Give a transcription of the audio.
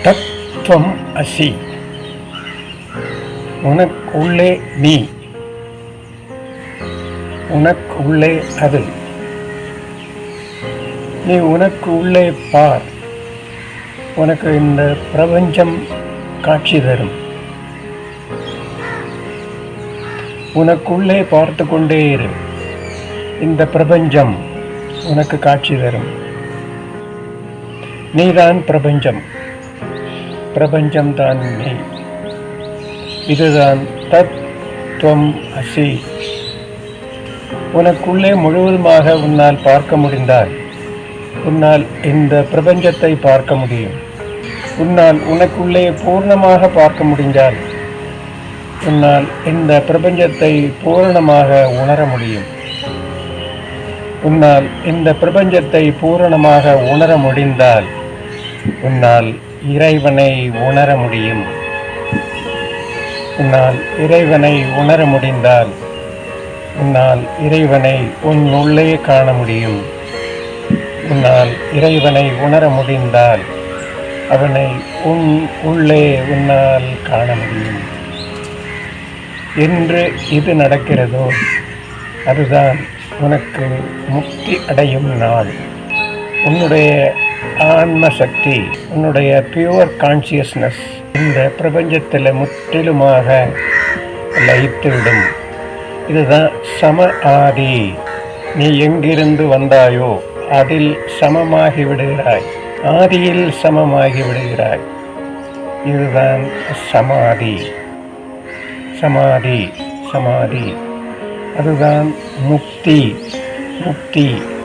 தத்துவம் அசி. உனக்குள்ளே நீ, உனக்குள்ளே அது. நீ உனக்கு உள்ளே பார். உனக்கு இந்த பிரபஞ்சம் காட்சி தரும். உனக்குள்ளே பார்த்து கொண்டே இரு. இந்த பிரபஞ்சம் உனக்கு காட்சி தரும். நீதான் பிரபஞ்சம், பிரபஞ்சம்தான் நீ. இதுதான் தத்துவம் அசி. உனக்குள்ளே முழுவதுமாக உன்னால் பார்க்க முடிந்தால் உன்னால் இந்த பிரபஞ்சத்தை பார்க்க முடியும். உன்னால் உனக்குள்ளே பூர்ணமாக பார்க்க முடிந்தால் உன்னால் இந்த பிரபஞ்சத்தை பூரணமாக உணர முடியும். உன்னால் இந்த பிரபஞ்சத்தை பூரணமாக உணர முடிந்தால் உன்னால் இறைவனை உணர முடியும். உன்னால் இறைவனை உணர முடிந்தால் உன்னால் இறைவனை உன் உள்ளே காண முடியும். உன்னால் இறைவனை உணர முடிந்தால் அவனை உன் உள்ளே உன்னால் காண முடியும். என்று இது நடக்கிறதோ அதுதான் உனக்கு முக்தி அடையும் நாள். உன்னுடைய ஆன்ம சக்தி, உன்னுடைய பியூர் கான்சியஸ்னஸ் இந்த பிரபஞ்சத்தில் முற்றிலுமாக லயித்துவிடும். இதுதான் சம ஆதி. நீ எங்கிருந்து வந்தாயோ அதில் சமமாகி விடுகிறாய். ஆதியில் சமமாகி விடுகிறாய். இதுதான் சமாதி. சமாதி சமாதி அதுதான் முக்தி. முக்தி